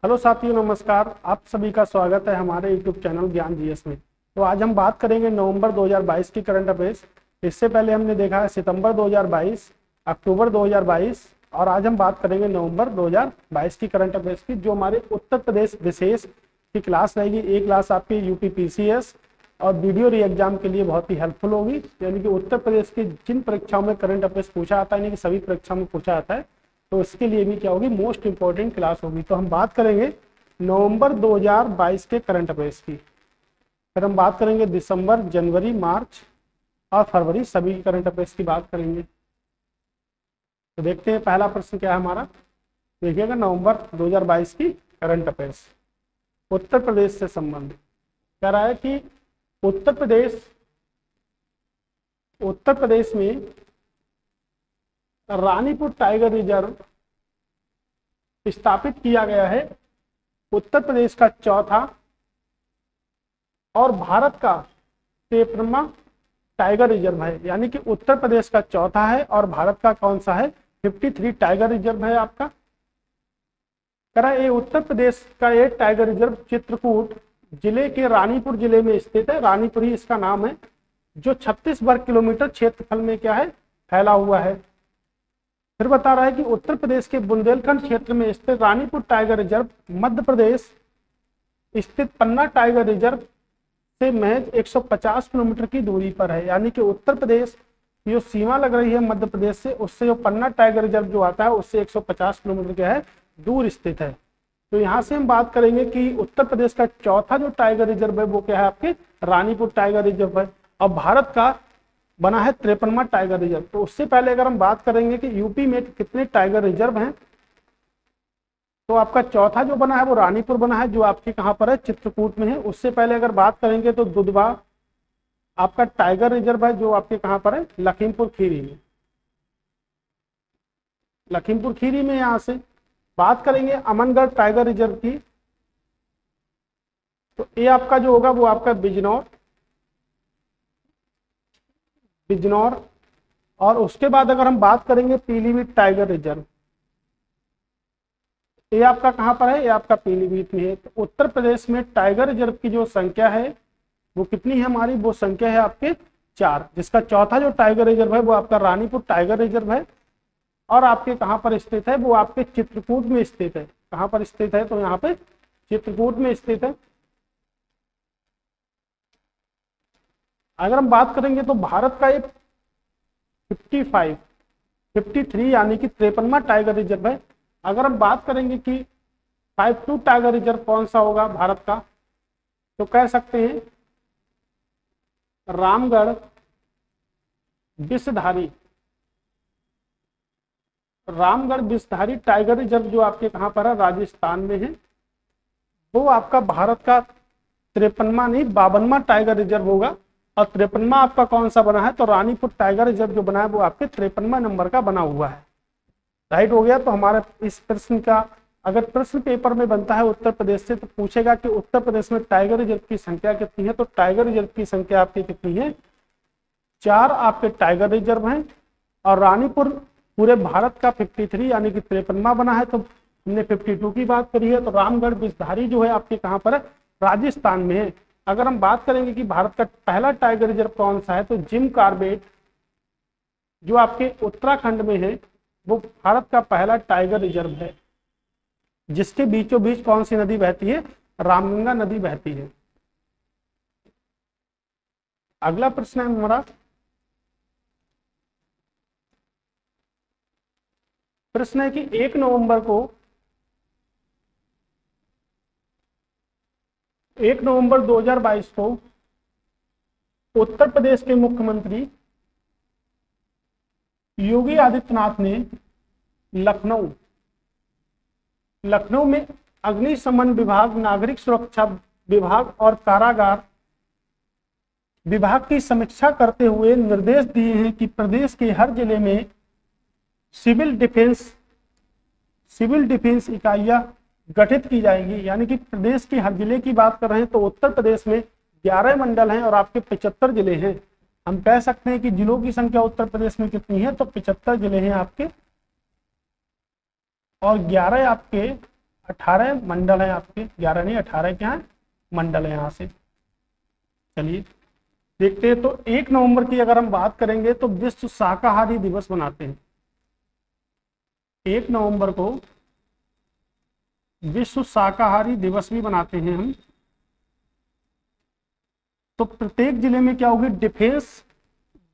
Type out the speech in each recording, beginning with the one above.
Hello साथियों, नमस्कार। आप सभी का स्वागत है हमारे यूट्यूब चैनल ज्ञान जीएस में। तो आज हम बात करेंगे नवंबर 2022 की करंट अफेयर्स। इससे पहले हमने देखा है सितंबर 2022, अक्टूबर 2022 और आज हम बात करेंगे नवंबर 2022 की करंट अफेयर्स की, जो हमारे उत्तर प्रदेश विशेष की क्लास रहेगी। एक क्लास आपकी यूपी पीसीएस और वीडियो री एग्जाम के लिए बहुत ही हेल्पफुल होगी। यानी कि उत्तर प्रदेश की जिन परीक्षाओं में करंट अफेयर्स पूछा आता है, यानी कि सभी परीक्षाओं में पूछा जाता है, तो इसके लिए भी क्या होगी, मोस्ट इंपॉर्टेंट क्लास होगी। तो हम बात करेंगे नवंबर 2022 के करंट अफेयर्स की। फिर हम बात करेंगे दिसंबर, जनवरी, मार्च और फरवरी, सभी करंट अफेयर्स की बात करेंगे। तो देखते हैं पहला प्रश्न क्या है हमारा। देखिएगा, नवंबर 2022 की करंट अफेयर्स उत्तर प्रदेश से संबंधित कह रहा है कि उत्तर प्रदेश में रानीपुर टाइगर रिजर्व स्थापित किया गया है। उत्तर प्रदेश का चौथा और भारत का 53वां टाइगर रिजर्व है। यानी कि उत्तर प्रदेश का चौथा है और भारत का कौन सा है, 53 टाइगर रिजर्व है आपका। करा ये उत्तर प्रदेश का ये टाइगर रिजर्व चित्रकूट जिले के रानीपुर जिले में स्थित है। रानीपुर ही इसका नाम है, जो 36 वर्ग किलोमीटर क्षेत्रफल में क्या है, फैला हुआ है। फिर बता रहा है कि उत्तर प्रदेश के बुंदेलखंड क्षेत्र में स्थित रानीपुर टाइगर रिजर्व मध्य प्रदेश स्थित पन्ना टाइगर रिजर्व से महज 150 किलोमीटर की दूरी पर है। यानी कि उत्तर प्रदेश की जो सीमा लग रही है मध्य प्रदेश से, उससे जो पन्ना टाइगर रिजर्व जो आता है उससे 150 किलोमीटर क्या है, दूर स्थित है। तो यहाँ से हम बात करेंगे कि उत्तर प्रदेश का चौथा जो टाइगर रिजर्व है वो क्या है, आपके रानीपुर टाइगर रिजर्व है। और भारत का बना है 53वां टाइगर रिजर्व। तो उससे पहले अगर हम बात करेंगे कि यूपी में कितने टाइगर रिजर्व हैं, तो आपका चौथा जो बना है वो रानीपुर बना है, जो आपके कहां पर है, चित्रकूट में है। उससे पहले अगर बात करेंगे तो दुधवा आपका टाइगर रिजर्व है, जो आपके कहां पर है, लखीमपुर खीरी में। लखीमपुर खीरी में। यहां से बात करेंगे अमनगढ़ टाइगर रिजर्व की, तो ये आपका जो होगा वो आपका बिजनौर। और उसके बाद अगर हम बात करेंगे पीलीभीत टाइगर रिजर्व, ये आपका कहां पर है, ये आपका पीलीभीत में है। तो उत्तर प्रदेश में टाइगर रिजर्व की जो संख्या है वो कितनी है हमारी, वो संख्या है आपके 4, जिसका चौथा जो टाइगर रिजर्व है वो आपका रानीपुर टाइगर रिजर्व है। और आपके कहां पर स्थित है, वो आपके चित्रकूट में स्थित है। कहां पर स्थित है, तो यहाँ पे चित्रकूट में स्थित है। अगर हम बात करेंगे तो भारत का ये 53 यानी कि 53वां टाइगर रिजर्व है। अगर हम बात करेंगे कि 52 टाइगर रिजर्व कौन सा होगा भारत का, तो कह सकते हैं रामगढ़ विषधारी टाइगर रिजर्व, जो आपके कहां पर है, राजस्थान में है। वो आपका भारत का 53वां नहीं 52वां टाइगर रिजर्व होगा। और 53वां आपका कौन सा बना है, तो रानीपुर टाइगर रिजर्व जो बना है वो आपके 53वां नंबर का बना हुआ है। राइट हो गया। तो हमारा इस प्रश्न का अगर प्रश्न पेपर में बनता है उत्तर प्रदेश से, तो पूछेगा कि उत्तर प्रदेश में टाइगर रिजर्व की संख्या कितनी है, तो टाइगर रिजर्व की संख्या आपकी कितनी है, 4 आपके टाइगर रिजर्व हैं। और रानीपुर पूरे भारत का 53 यानी कि 53वां बना है। तो हमने 52 की बात करी है। तो रामगढ़ विषधारी जो है आपके कहां पर है, राजस्थान में है। अगर हम बात करेंगे कि भारत का पहला टाइगर रिजर्व कौन सा है, तो जिम कॉर्बेट जो आपके उत्तराखंड में है, वो भारत का पहला टाइगर रिजर्व है, जिसके बीचों बीच कौन सी नदी बहती है, रामगंगा नदी बहती है। अगला प्रश्न है हमारा, प्रश्न है कि 1 नवंबर 2022 को उत्तर प्रदेश के मुख्यमंत्री योगी आदित्यनाथ ने लखनऊ में अग्निशमन विभाग, नागरिक सुरक्षा विभाग और कारागार विभाग की समीक्षा करते हुए निर्देश दिए हैं कि प्रदेश के हर जिले में सिविल डिफेंस इकाइयां गठित की जाएंगी। यानी कि प्रदेश के हर जिले की बात कर रहे हैं, तो उत्तर प्रदेश में 11 मंडल हैं और आपके 75 जिले हैं। हम कह सकते हैं कि जिलों की संख्या उत्तर प्रदेश में कितनी है, तो 75 जिले हैं आपके, और 11 आपके 18 मंडल है आपके, 11 नहीं 18 क्या है मंडल है यहाँ से। चलिए देखते हैं, तो 1 नवंबर की अगर हम बात करेंगे तो विश्व शाकाहारी दिवस मनाते हैं। 1 नवंबर को विश्व शाकाहारी दिवस भी मनाते हैं हम। तो प्रत्येक जिले में क्या होगी, डिफेंस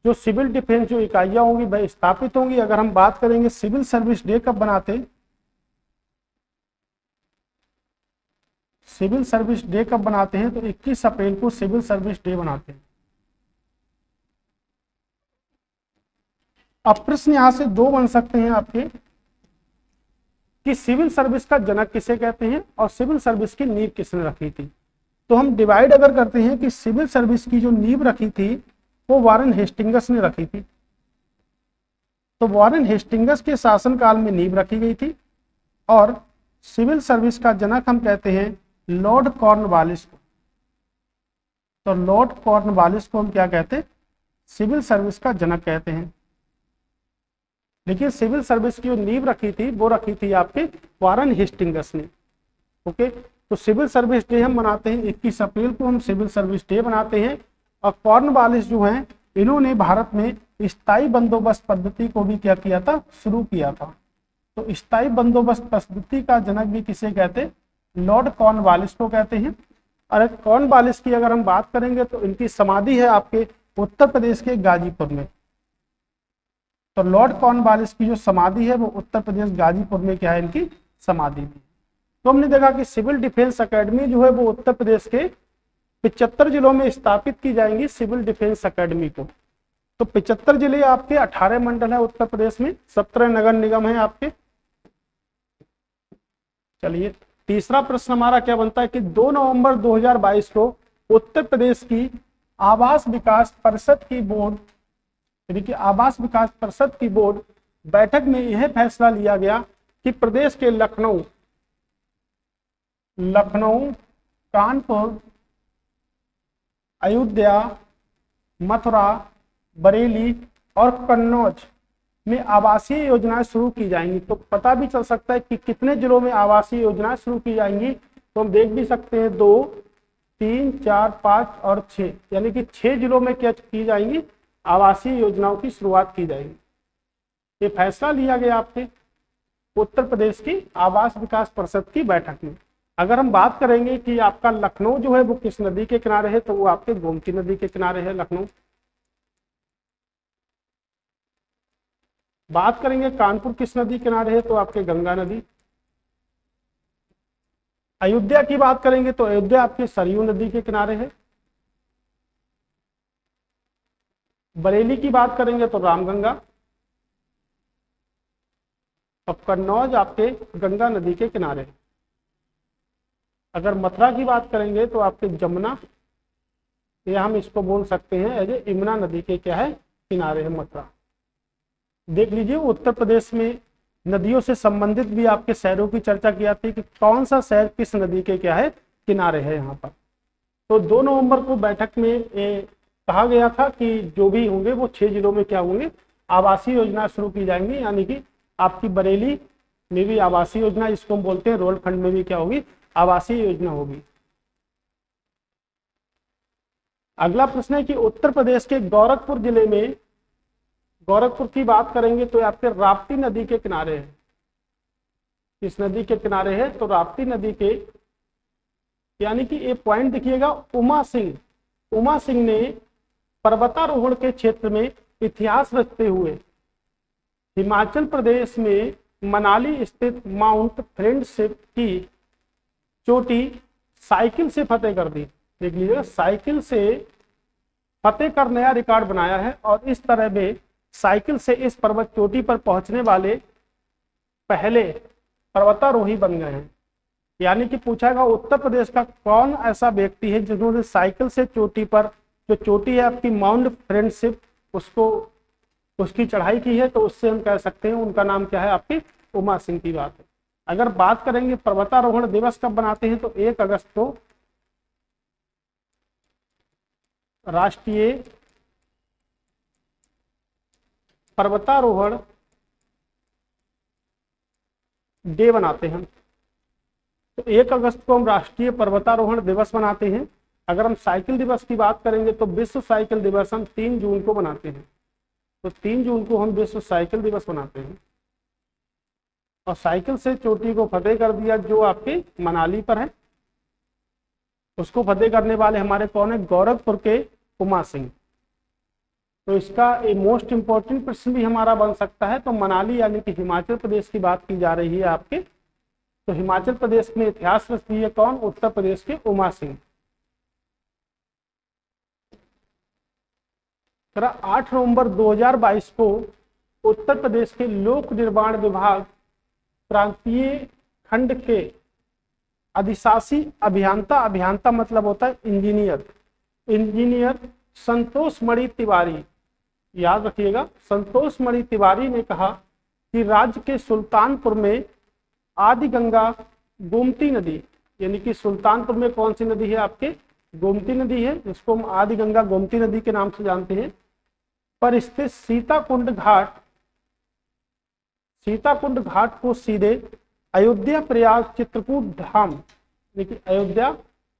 जो सिविल डिफेंस जो इकाइयां होंगी वह स्थापित होंगी। अगर हम बात करेंगे सिविल सर्विस डे कब बनाते हैं, सिविल सर्विस डे कब बनाते हैं, तो 21 अप्रैल को सिविल सर्विस डे बनाते हैं। अब प्रश्न यहां से 2 बन सकते हैं आपके कि सिविल सर्विस का जनक किसे कहते हैं और सिविल सर्विस की नींव किसने रखी थी। तो हम डिवाइड अगर करते हैं कि सिविल सर्विस की जो नींव रखी थी वो वारेन हेस्टिंगस ने रखी थी। तो वारेन हेस्टिंगस के शासनकाल में नींव रखी गई थी। और सिविल सर्विस का जनक हम कहते हैं लॉर्ड कॉर्नवालिस को। तो लॉर्ड कॉर्नवालिस को हम क्या कहते हैं, सिविल सर्विस का जनक कहते हैं। लेकिन सिविल सर्विस की जो नींव रखी थी वो रखी थी आपके वारेन हेस्टिंगस ने। ओके, तो सिविल सर्विस डे हम मनाते हैं 21 अप्रैल को, हम सिविल सर्विस डे मनाते हैं। और कॉर्नवालिस जो हैं इन्होंने भारत में स्थायी बंदोबस्त पद्धति को भी क्या किया था, शुरू किया था। तो स्थायी बंदोबस्त पद्धति का जनक भी किसे कहते, लॉर्ड कॉर्नवालिस को कहते हैं। और कॉर्नवालिस की अगर हम बात करेंगे तो इनकी समाधि है आपके उत्तर प्रदेश के गाजीपुर में। तो लॉर्ड कॉर्नवालिस की जो समाधि है वो उत्तर प्रदेश गाजीपुर में क्या है, इनकी समाधि भी। तो हमने देखा कि सिविल डिफेंस एकेडमी जो है वो उत्तर प्रदेश के 75 जिलों में स्थापित की जाएंगी सिविल डिफेंस एकेडमी को। तो 75 जिले आपके, 18 मंडल है उत्तर प्रदेश में, 17 नगर निगम है आपके। चलिए तीसरा प्रश्न हमारा क्या बनता है कि 2 नवंबर 2022 को उत्तर प्रदेश की आवास विकास परिषद की बोर्ड, यानी कि आवास विकास परिषद की बोर्ड बैठक में यह फैसला लिया गया कि प्रदेश के लखनऊ, कानपुर, अयोध्या, मथुरा, बरेली और कन्नौज में आवासीय योजनाएं शुरू की जाएंगी। तो पता भी चल सकता है कि कितने जिलों में आवासीय योजनाएं शुरू की जाएंगी। तो हम देख भी सकते हैं 2, 3, 4, 5 और 6, यानी कि 6 जिलों में क्या की जाएंगी, आवासीय योजनाओं की शुरुआत की जाएगी। ये फैसला लिया गया आपके उत्तर प्रदेश की आवास विकास परिषद की बैठक में। अगर हम बात करेंगे कि आपका लखनऊ जो है वो किस नदी के किनारे है, तो वो आपके गोमती नदी के किनारे है लखनऊ। बात करेंगे कानपुर किस नदी किनारे है, तो आपके गंगा नदी। अयोध्या की बात करेंगे तो अयोध्या आपके सरयू नदी के किनारे है। बरेली की बात करेंगे तो रामगंगा। और कन्नौज आपके गंगा नदी के किनारे है। अगर मथुरा की बात करेंगे तो आपके जमुना, या हम इसको बोल सकते हैं एज ए यमुना नदी के क्या है, किनारे है मथुरा। देख लीजिए उत्तर प्रदेश में नदियों से संबंधित भी आपके शहरों की चर्चा की जाती है कि कौन सा शहर किस नदी के क्या है, किनारे है यहाँ पर। तो 2 नवंबर को बैठक में कहा गया था कि जो भी होंगे वो 6 जिलों में क्या होंगे, आवासीय योजना शुरू की जाएंगी। यानी कि आपकी बरेली में भी आवासीय योजना, इसको हम बोलते हैं रोल खंड में भी क्या होगी, आवासीय योजना होगी। अगला प्रश्न है कि उत्तर प्रदेश के गोरखपुर जिले में, गोरखपुर की बात करेंगे तो आपके राप्ती नदी के किनारे है। किस नदी के किनारे है, तो राप्ती नदी के, यानी कि एक पॉइंट देखिएगा, उमा सिंह ने पर्वतारोहण के क्षेत्र में इतिहास रचते हुए हिमाचल प्रदेश में मनाली स्थित माउंट फ्रेंडशिप की चोटी साइकिल से फतेह कर दी। देख लीजिएगा, साइकिल से फतेह कर नया रिकॉर्ड बनाया है। और इस तरह वे साइकिल से इस पर्वत चोटी पर पहुंचने वाले पहले पर्वतारोही बन गए हैं। यानी कि पूछागा उत्तर प्रदेश का कौन ऐसा व्यक्ति है जिन्होंने साइकिल से चोटी पर, जो चोटी है आपकी माउंट फ्रेंडशिप, उसकी चढ़ाई की है। तो उससे हम कह सकते हैं उनका नाम क्या है, आपकी उमा सिंह की बात है। अगर बात करेंगे पर्वतारोहण दिवस कब बनाते हैं, तो 1 अगस्त को राष्ट्रीय पर्वतारोहण डे बनाते हैं। तो 1 अगस्त को हम राष्ट्रीय पर्वतारोहण दिवस मनाते हैं। अगर हम साइकिल दिवस की बात करेंगे तो विश्व साइकिल दिवस हम 3 जून को मनाते हैं। तो 3 जून को हम विश्व साइकिल दिवस मनाते हैं। और साइकिल से चोटी को फतेह कर दिया जो आपके मनाली पर है, उसको फतेह करने वाले हमारे कौन है? गोरखपुर के उमा सिंह। तो इसका एक मोस्ट इंपॉर्टेंट प्रश्न भी हमारा बन सकता है। तो मनाली यानी कि हिमाचल प्रदेश की बात की जा रही है आपके, तो हिमाचल प्रदेश में इतिहास रच दिए कौन? उत्तर प्रदेश के उमा सिंह। 8 नवंबर 2022 को उत्तर प्रदेश के लोक निर्माण विभाग प्रांतीय खंड के अधिशासी अभियंता, अभियंता मतलब होता है इंजीनियर, इंजीनियर संतोष मणि तिवारी, याद रखिएगा, संतोष मणि तिवारी ने कहा कि राज्य के सुल्तानपुर में आदि गंगा गोमती नदी, यानी कि सुल्तानपुर में कौन सी नदी है? आपके गोमती नदी है, जिसको हम आदि गंगा गोमती नदी के नाम से जानते हैं, पर स्थित सीताकुंड घाट, सीताकुंड घाट को सीधे अयोध्या, प्रयाग, चित्रकूट धाम, देखिए अयोध्या,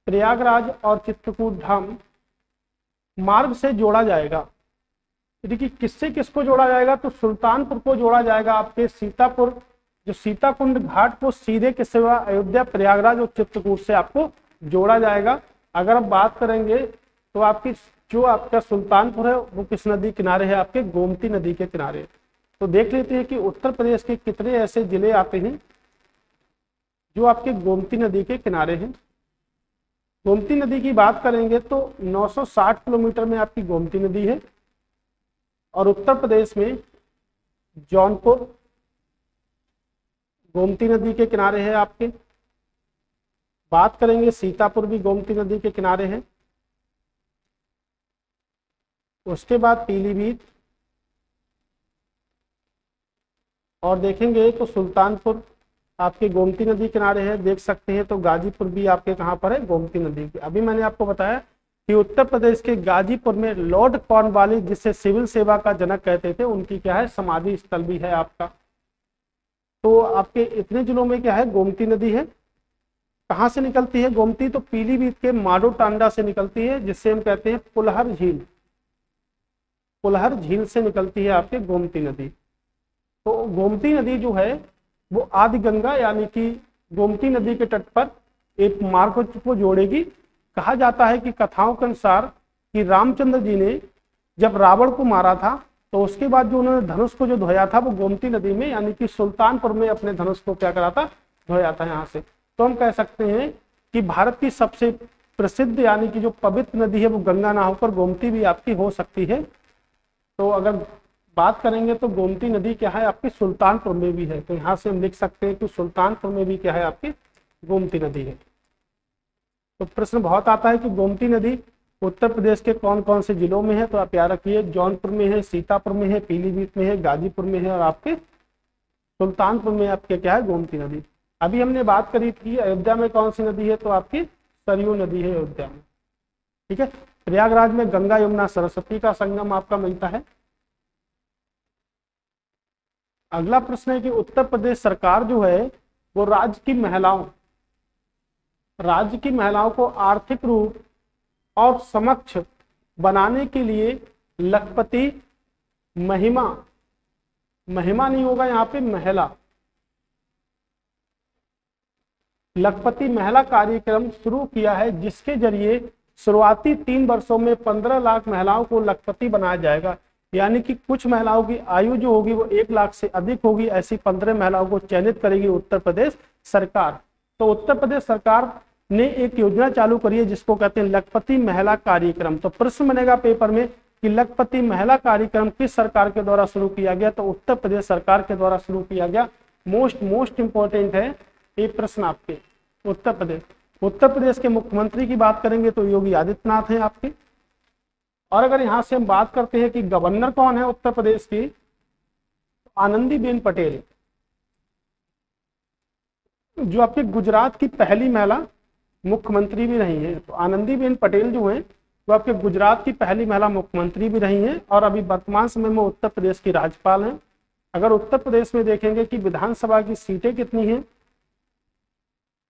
प्रयागराज और चित्रकूट धाम मार्ग से जोड़ा जाएगा। देखिए किससे किसको जोड़ा जाएगा? तो सुल्तानपुर को जोड़ा जाएगा आपके सीतापुर, जो सीताकुंड घाट को सीधे किससे हुआ? अयोध्या, प्रयागराज और चित्रकूट से आपको जोड़ा जाएगा। अगर हम बात करेंगे तो आपकी जो आपका सुल्तानपुर है वो किस नदी किनारे है? आपके गोमती नदी के किनारे। तो देख लेते हैं कि उत्तर प्रदेश के कितने ऐसे जिले आते हैं जो आपके गोमती नदी के किनारे हैं। गोमती नदी की बात करेंगे तो 960 किलोमीटर में आपकी गोमती नदी है, और उत्तर प्रदेश में जौनपुर गोमती नदी के किनारे है आपके। बात करेंगे सीतापुर भी गोमती नदी के किनारे है। उसके बाद पीलीभीत, और देखेंगे तो सुल्तानपुर आपके गोमती नदी किनारे है, देख सकते हैं। तो गाजीपुर भी आपके कहाँ पर है? गोमती नदी के। अभी मैंने आपको बताया कि उत्तर प्रदेश के गाजीपुर में लॉर्ड कॉर्नवालिस, जिसे सिविल सेवा का जनक कहते थे, उनकी क्या है? समाधि स्थल भी है आपका। तो आपके इतने जिलों में क्या है? गोमती नदी है। कहाँ से निकलती है गोमती? तो पीलीभीत के माडो टांडा से निकलती है, जिससे हम कहते हैं पुलहर झील, पुलहर झील से निकलती है आपके गोमती नदी। तो गोमती नदी जो है वो आदि गंगा यानी कि गोमती नदी के तट पर एक मार्ग को जोड़ेगी। कहा जाता है कि कथाओं के अनुसार कि रामचंद्र जी ने जब रावण को मारा था तो उसके बाद जो उन्होंने धनुष को जो धोया था वो गोमती नदी में, यानी कि सुल्तानपुर में अपने धनुष को क्या करा था? धोया था यहाँ से। तो हम कह सकते हैं कि भारत की सबसे प्रसिद्ध यानी कि जो पवित्र नदी है वो गंगा ना होकर गोमती भी आपकी हो सकती है। तो अगर बात करेंगे तो गोमती नदी क्या है? आपकी सुल्तानपुर में भी है। तो यहाँ से हम लिख सकते हैं कि सुल्तानपुर में भी क्या है? आपकी गोमती नदी है। तो प्रश्न बहुत आता है कि गोमती नदी उत्तर प्रदेश के कौन कौन से जिलों में है? तो आप याद रखिए, जौनपुर में है, सीतापुर में है, पीलीभीत में है, गाजीपुर में है, और आपके सुल्तानपुर में आपके क्या है? गोमती नदी। अभी हमने बात करी थी अयोध्या में कौन सी नदी है? तो आपकी सरयू नदी है अयोध्या में। ठीक है। प्रयागराज में गंगा, यमुना, सरस्वती का संगम आपका मिलता है। अगला प्रश्न है कि उत्तर प्रदेश सरकार जो है वो राज्य की महिलाओं को आर्थिक रूप और समक्ष बनाने के लिए लखपति महिमा नहीं होगा यहाँ पे, महिला, लखपति महिला कार्यक्रम शुरू किया है, जिसके जरिए शुरुआती 3 वर्षों में 15 लाख महिलाओं को लखपति बनाया जाएगा। यानी कि कुछ महिलाओं की आयु जो होगी वो 1 लाख से अधिक होगी, ऐसी 15 महिलाओं को चयनित करेगी उत्तर प्रदेश सरकार। तो उत्तर प्रदेश सरकार ने एक योजना चालू करी है जिसको कहते हैं लखपति महिला कार्यक्रम। तो प्रश्न बनेगा पेपर में कि लखपति महिला कार्यक्रम किस सरकार के द्वारा शुरू किया गया? तो उत्तर प्रदेश सरकार के द्वारा शुरू किया गया। मोस्ट इंपॉर्टेंट है ये प्रश्न आपके। उत्तर प्रदेश के मुख्यमंत्री की बात करेंगे तो योगी आदित्यनाथ हैं आपके। और अगर यहां से हम बात करते हैं कि गवर्नर कौन है उत्तर प्रदेश की, तो आनंदीबेन पटेल, जो आपके गुजरात की पहली महिला मुख्यमंत्री भी रही हैं। तो आनंदीबेन पटेल जो हैं वो आपके गुजरात की पहली महिला मुख्यमंत्री भी रही हैं, और अभी वर्तमान समय में उत्तर प्रदेश की राज्यपाल हैं। अगर उत्तर प्रदेश में देखेंगे कि विधानसभा की सीटें कितनी हैं,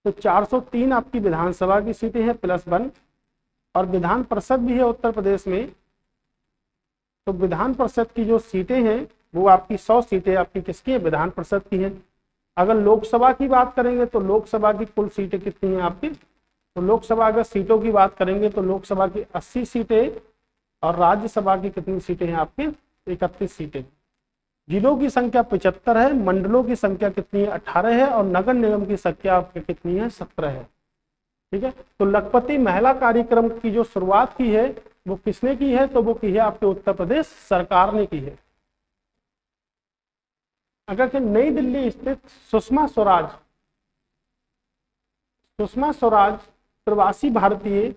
तो 403 आपकी विधानसभा की सीटें हैं +1, और विधान परिषद भी है उत्तर प्रदेश में। तो विधान परिषद की जो सीटें हैं वो आपकी 100 सीटें आपकी किसकी है, विधान परिषद की हैं। अगर लोकसभा की बात करेंगे तो लोकसभा की कुल सीटें कितनी हैं आपकी, तो लोकसभा अगर सीटों की बात करेंगे तो लोकसभा की 80 सीटें, और राज्यसभा की कितनी सीटें हैं आपकी, 31 सीटें। जिलों की संख्या 75 है, मंडलों की संख्या कितनी है, 18 है, और नगर निगम की संख्या आपकी कितनी है, 17 है। ठीक है, तो लखपति महिला कार्यक्रम की जो शुरुआत की है वो किसने की है, तो वो की है आपके उत्तर प्रदेश सरकार ने की है। अगर कि नई दिल्ली स्थित सुषमा स्वराज प्रवासी भारतीय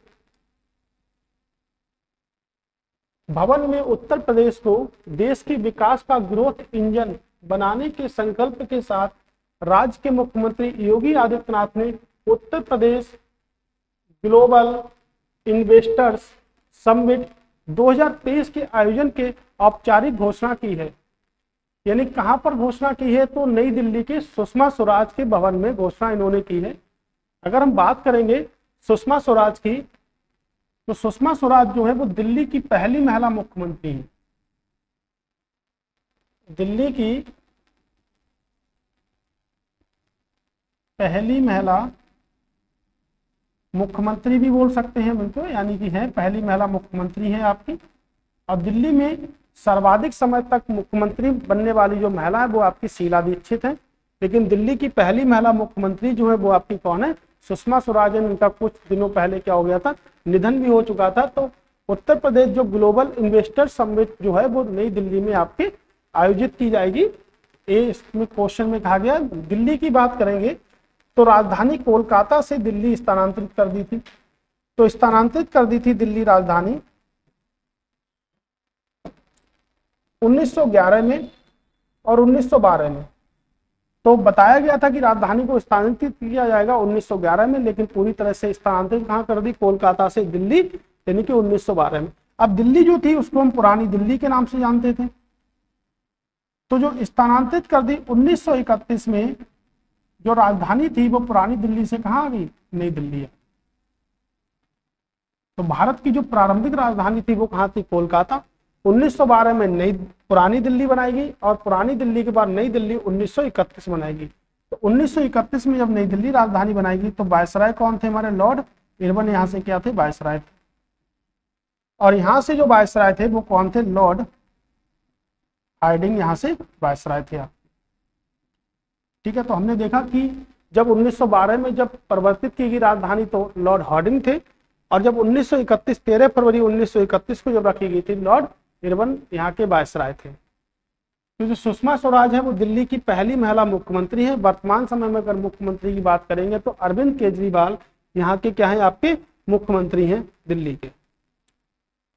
भवन में उत्तर प्रदेश को देश के विकास का ग्रोथ इंजन बनाने के संकल्प के साथ राज्य के मुख्यमंत्री योगी आदित्यनाथ ने Uttar Pradesh global investors summit 2023 के आयोजन के औपचारिक घोषणा की है। यानी कहां पर घोषणा की है, तो नई दिल्ली के सुषमा स्वराज के भवन में घोषणा इन्होंने की है। अगर हम बात करेंगे सुषमा स्वराज की, तो सुषमा स्वराज जो है वो दिल्ली की पहली महिला मुख्यमंत्री है। दिल्ली की पहली महिला मुख्यमंत्री भी बोल सकते हैं उनको, यानी कि है पहली महिला मुख्यमंत्री है आपकी। और दिल्ली में सर्वाधिक समय तक मुख्यमंत्री बनने वाली जो महिला है वो आपकी शीला दीक्षित है। लेकिन दिल्ली की पहली महिला मुख्यमंत्री जो है वो आपकी कौन है, सुषमा स्वराज है। उनका कुछ दिनों पहले क्या हो गया था, निधन भी हो चुका था। तो उत्तर प्रदेश जो ग्लोबल इन्वेस्टर समिट जो है वो नई दिल्ली में आपके आयोजित की जाएगी। इसमें क्वेश्चन में कहा गया, दिल्ली की बात करेंगे तो राजधानी कोलकाता से दिल्ली स्थानांतरित कर दी थी। तो स्थानांतरित कर दी थी दिल्ली राजधानी 1911 में और 1912 में। तो बताया गया था कि राजधानी को स्थानांतरित किया जाएगा 1911 में, लेकिन पूरी तरह से स्थानांतरित कहाँ कर दी, कोलकाता से दिल्ली, यानी कि 1912 में। अब दिल्ली जो थी उसको हम पुरानी दिल्ली के नाम से जानते थे। तो जो स्थानांतरित कर दी 1931 में, जो राजधानी थी वो पुरानी दिल्ली से कहाँ आ गई, नई दिल्ली है। तो भारत की जो प्रारंभिक राजधानी थी वो कहाँ थी, कोलकाता। 1912 में नई पुरानी दिल्ली बनाएगी, और पुरानी दिल्ली के बाद नई दिल्ली 1931 बनाएगी। तो 1931 में जब नई दिल्ली राजधानी बनाएगी तो वायसराय कौन थे, हमारे लॉर्ड इरविन यहाँ से क्या थे, वायसराय थे। और यहाँ से जो वायसराय थे वो कौन थे, लॉर्ड हार्डिंग यहाँ से वायसराय थे। ठीक है, तो हमने देखा कि जब 1912 में जब परिवर्तित की गई राजधानी तो लॉर्ड हार्डिंग थे, और जब 1931 13 फरवरी 1931 को जब रखी गई थी लॉर्ड इरविन यहाँ के वायसराय थे। तो जो सुषमा स्वराज है वो दिल्ली की पहली महिला मुख्यमंत्री है। वर्तमान समय में अगर मुख्यमंत्री की बात करेंगे तो अरविंद केजरीवाल यहाँ के क्या है, आपके मुख्यमंत्री हैं दिल्ली के।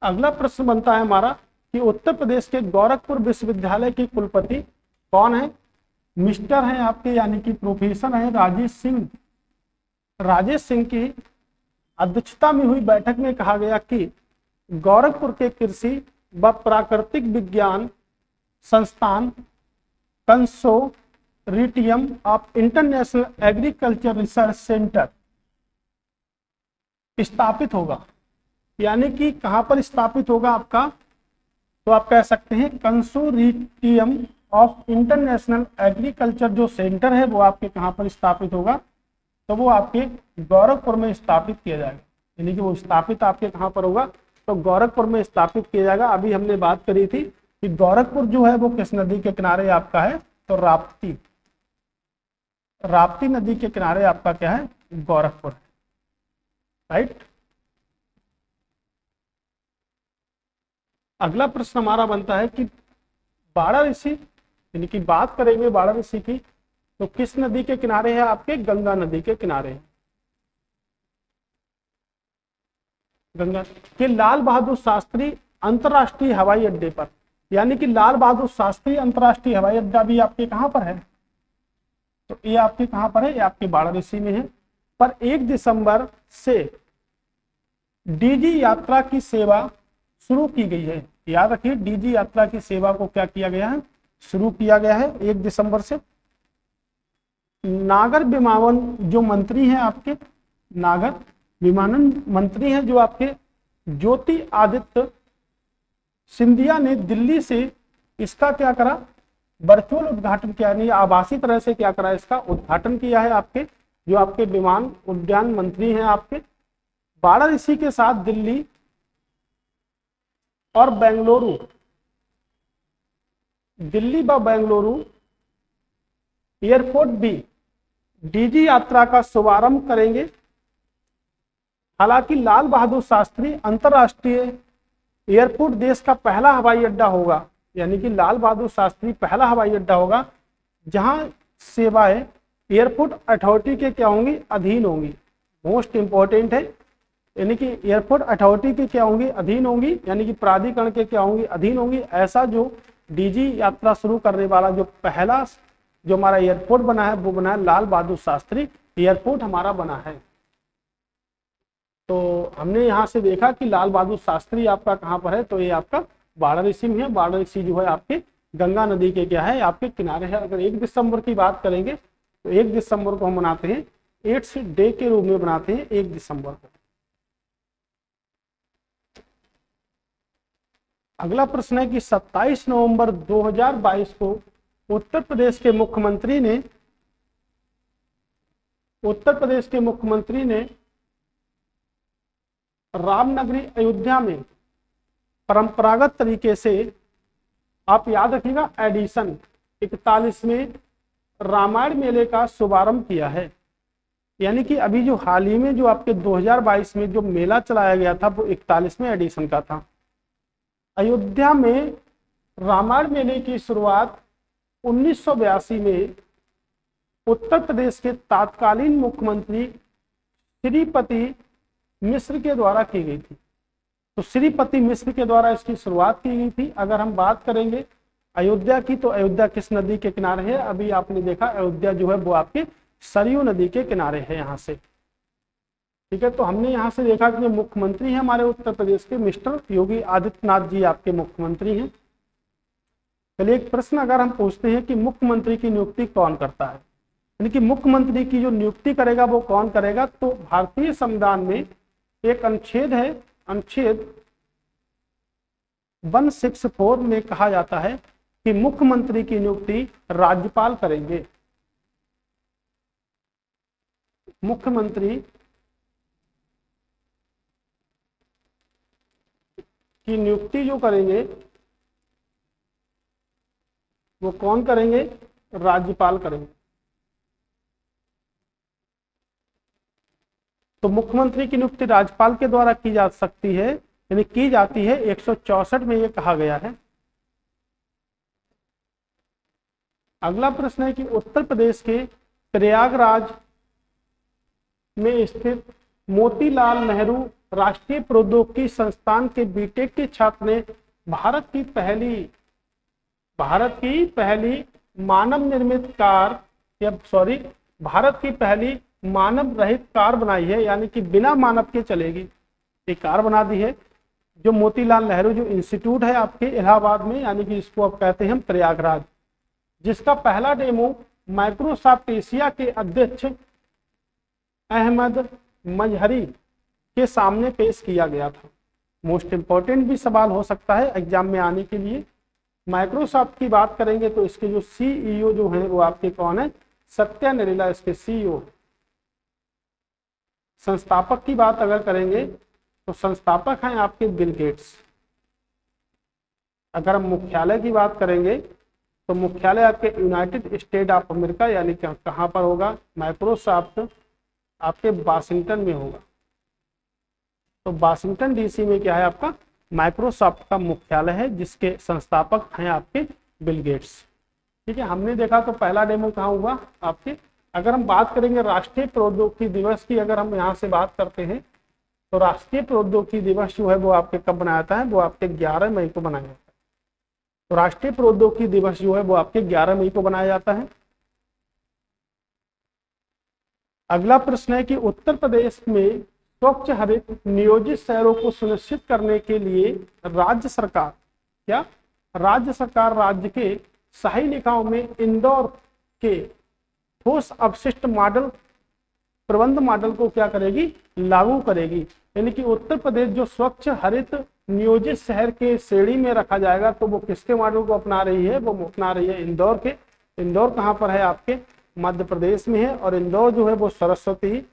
अगला प्रश्न बनता है हमारा कि उत्तर प्रदेश के गोरखपुर विश्वविद्यालय के कुलपति कौन है, मिस्टर हैं आपके, यानी कि प्रोफेसर है राजेश सिंह। राजेश सिंह की अध्यक्षता में हुई बैठक में कहा गया कि गोरखपुर के कृषि व प्राकृतिक विज्ञान संस्थान consortium of international agriculture research centre स्थापित होगा। यानी कि कहां पर स्थापित होगा आपका, तो आप कह सकते हैं कंसोर्टियम ऑफ इंटरनेशनल एग्रीकल्चर जो सेंटर है वो आपके कहां पर स्थापित होगा, तो वो आपके गोरखपुर में स्थापित किया जाएगा। यानी कि वो स्थापित आपके कहां पर होगा, तो गोरखपुर में स्थापित किया जाएगा। अभी हमने बात करी थी कि गोरखपुर जो है वो किस नदी के किनारे आपका है, तो राप्ती, राप्ती नदी के किनारे आपका क्या है, गोरखपुर, राइट। अगला प्रश्न हमारा बनता है कि वाराणसी, यानी कि बात करेंगे वाराणसी की, तो किस नदी के किनारे है, आपके गंगा नदी के किनारे है। गंगा के लाल बहादुर शास्त्री अंतरराष्ट्रीय हवाई अड्डे पर, यानी कि लाल बहादुर शास्त्री अंतरराष्ट्रीय हवाई अड्डा भी आपके कहां पर है, तो ये आपके कहां पर है, ये आपके वाराणसी में है। पर 1 दिसंबर से डीजी यात्रा की सेवा शुरू की गई है। याद रखिए, डीजी यात्रा की सेवा को क्या किया गया है, शुरू किया गया है 1 दिसंबर से। नागर विमानन जो मंत्री हैं आपके, नागर विमानन मंत्री हैं जो आपके ज्योति आदित्य सिंधिया ने दिल्ली से इसका क्या करा, वर्चुअल उद्घाटन किया, नहीं आभासी तरह से क्या करा, इसका उद्घाटन किया है। आपके जो आपके विमान उद्यान मंत्री हैं आपके, वाराणसी के साथ दिल्ली और बेंगलुरु, दिल्ली व बेंगलुरु एयरपोर्ट भी डीजी यात्रा का शुभारंभ करेंगे। हालांकि लाल बहादुर शास्त्री अंतरराष्ट्रीय एयरपोर्ट देश का पहला हवाई अड्डा होगा, यानी कि लाल बहादुर शास्त्री पहला हवाई अड्डा होगा जहां सेवाएं एयरपोर्ट अथॉरिटी के क्या होंगी, अधीन होंगी। मोस्ट इंपॉर्टेंट है, यानी कि एयरपोर्ट अथॉरिटी के क्या होंगी, अधीन होंगी, यानी कि प्राधिकरण के क्या होंगी, अधीन होंगी। ऐसा जो डीजी यात्रा शुरू करने वाला जो पहला जो हमारा एयरपोर्ट बना है वो बना है लाल बहादुर शास्त्री एयरपोर्ट हमारा बना है। तो हमने यहाँ से देखा कि लाल बहादुर शास्त्री आपका कहाँ पर है, तो ये आपका वाराणसी में है। वाराणसी जो है आपके गंगा नदी के क्या है, आपके किनारे है। अगर 1 दिसंबर की बात करेंगे तो 1 दिसंबर को हम मनाते हैं एड्स डे के रूप में बनाते हैं 1 दिसंबर को। अगला प्रश्न है कि 27 नवंबर 2022 को उत्तर प्रदेश के मुख्यमंत्री ने रामनगरी अयोध्या में परंपरागत तरीके से, आप याद रखिएगा, एडिशन 41वें रामायण मेले का शुभारंभ किया है। यानी कि अभी जो हाल ही में जो आपके 2022 में जो मेला चलाया गया था वो 41वें एडिशन का था। अयोध्या में रामायण मेले की शुरुआत 1982 में उत्तर प्रदेश के तत्कालीन मुख्यमंत्री श्रीपति मिश्र के द्वारा की गई थी। तो श्रीपति मिश्र के द्वारा इसकी शुरुआत की गई थी। अगर हम बात करेंगे अयोध्या की, तो अयोध्या किस नदी के किनारे है, अभी आपने देखा अयोध्या जो है वो आपके सरयू नदी के किनारे है यहाँ से। ठीक है, तो हमने यहाँ से देखा कि मुख्यमंत्री हैं हमारे उत्तर प्रदेश के मिस्टर योगी आदित्यनाथ जी आपके मुख्यमंत्री हैं। चलिए एक प्रश्न अगर हम पूछते हैं कि मुख्यमंत्री की नियुक्ति कौन करता है, यानी कि मुख्यमंत्री की जो नियुक्ति करेगा वो कौन करेगा, तो भारतीय संविधान में एक अनुच्छेद है, अनुच्छेद 164 में कहा जाता है कि मुख्यमंत्री की नियुक्ति राज्यपाल करेंगे। मुख्यमंत्री की नियुक्ति जो करेंगे वो कौन करेंगे, राज्यपाल करेंगे। तो मुख्यमंत्री की नियुक्ति राज्यपाल के द्वारा की जा सकती है, यानी की जाती है, 164 में ये कहा गया है। अगला प्रश्न है कि उत्तर प्रदेश के प्रयागराज में स्थित मोतीलाल नेहरू राष्ट्रीय प्रौद्योगिकी संस्थान के बीटेक के छात्र ने भारत की पहली मानव निर्मित कार, या सॉरी भारत की पहली मानव रहित कार बनाई है, यानी कि बिना मानव के चलेगी, एक कार बना दी है। जो मोतीलाल नेहरू जो इंस्टीट्यूट है आपके इलाहाबाद में, यानी कि इसको आप कहते हैं प्रयागराज, जिसका पहला डेमो माइक्रोसॉफ्ट एशिया के अध्यक्ष अहमद मजहरी के सामने पेश किया गया था। मोस्ट इंपॉर्टेंट भी सवाल हो सकता है एग्जाम में आने के लिए। माइक्रोसॉफ्ट की बात करेंगे तो इसके जो सीईओ जो है वो आपके कौन है, सत्या नडेला इसके सीईओ। संस्थापक की बात अगर करेंगे तो संस्थापक हैं आपके बिल गेट्स। अगर हम मुख्यालय की बात करेंगे तो मुख्यालय आपके यूनाइटेड स्टेट ऑफ अमेरिका, यानी कहाँ पर होगा, माइक्रोसॉफ्ट आपके वाशिंगटन में होगा। तो वाशिंगटन डीसी में क्या है आपका माइक्रोसॉफ्ट का मुख्यालय है, जिसके संस्थापक हैं आपके बिल गेट्स। ठीक है, हमने देखा तो पहला डेमो कहाँ हुआ आपके। अगर हम बात करेंगे राष्ट्रीय प्रौद्योगिकी दिवस की, अगर हम यहाँ से बात करते हैं तो राष्ट्रीय प्रौद्योगिकी दिवस जो है वो आपके कब बनाया जाता है, वो आपके 11 मई को बनाया जाता है। तो राष्ट्रीय प्रौद्योगिकी दिवस जो है वो आपके 11 मई को बनाया जाता है। अगला प्रश्न है कि उत्तर प्रदेश में स्वच्छ हरित नियोजित शहरों को सुनिश्चित करने के लिए राज्य सरकार राज्य के शहरी निकायों में इंदौर के ठोस अपशिष्ट मॉडल प्रबंध मॉडल को क्या करेगी, लागू करेगी। यानी कि उत्तर प्रदेश जो स्वच्छ हरित नियोजित शहर के श्रेणी में रखा जाएगा, तो वो किसके मॉडल को अपना रही है, वो अपना रही है इंदौर के। इंदौर कहाँ पर है, आपके मध्य प्रदेश में है, और इंदौर जो है वो सरस्वती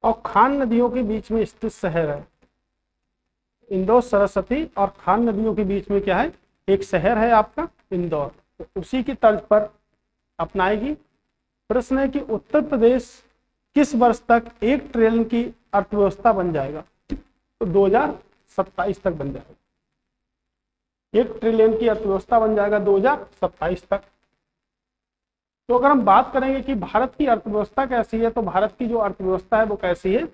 और खान नदियों के बीच में स्थित शहर है। इंदौर सरस्वती और खान नदियों के बीच में क्या है, एक शहर है आपका इंदौर, तो उसी की तर्ज पर अपनाएगी। प्रश्न है कि उत्तर प्रदेश किस वर्ष तक 1 ट्रिलियन की अर्थव्यवस्था बन जाएगा, तो 2027 तक बन जाएगा। 1 ट्रिलियन की अर्थव्यवस्था बन जाएगा 2027 तक। तो अगर हम बात करेंगे कि भारत की अर्थव्यवस्था कैसी है, तो भारत की जो अर्थव्यवस्था है वो कैसी है,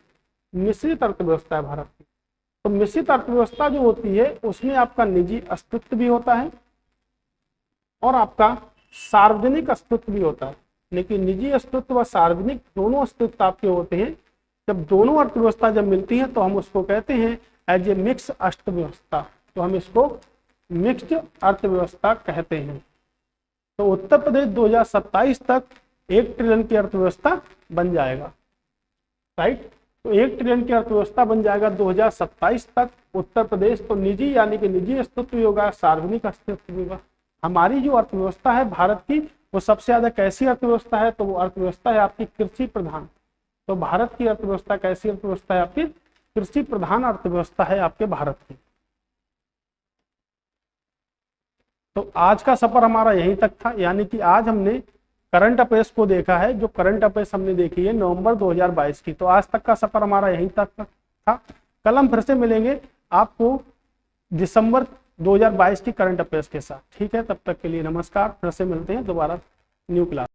मिश्रित अर्थव्यवस्था है भारत की। तो मिश्रित अर्थव्यवस्था जो होती है उसमें आपका निजी अस्तित्व भी होता है और आपका सार्वजनिक अस्तित्व भी होता है। लेकिन निजी अस्तित्व व सार्वजनिक दोनों अस्तित्व आपके होते हैं। जब दोनों अर्थव्यवस्था जब मिलती है तो हम उसको कहते हैं एज ए मिक्स अर्थव्यवस्था, तो हम इसको मिक्स्ड अर्थव्यवस्था कहते हैं। तो उत्तर प्रदेश 2027 तक 1 ट्रिलियन की अर्थव्यवस्था बन जाएगा, राइट। तो 1 ट्रिलियन की अर्थव्यवस्था बन जाएगा 2027 तक उत्तर प्रदेश। तो निजी यानी कि निजी अस्तित्व भी होगा, सार्वजनिक अस्तित्व भी होगा। हमारी जो अर्थव्यवस्था है भारत की, वो सबसे ज्यादा कैसी अर्थव्यवस्था है, तो वो अर्थव्यवस्था है आपकी कृषि प्रधान। तो भारत की अर्थव्यवस्था कैसी अर्थव्यवस्था है, आपकी कृषि प्रधान अर्थव्यवस्था है आपके भारत की। तो आज का सफर हमारा यहीं तक था, यानी कि आज हमने करंट अफेयर्स को देखा है। जो करंट अफेयर्स हमने देखी है नवंबर 2022 की। तो आज तक का सफर हमारा यहीं तक था। कल हम फिर से मिलेंगे आपको दिसंबर 2022 की करंट अफेयर्स के साथ, ठीक है। तब तक के लिए नमस्कार, फिर से मिलते हैं दोबारा न्यू क्लास।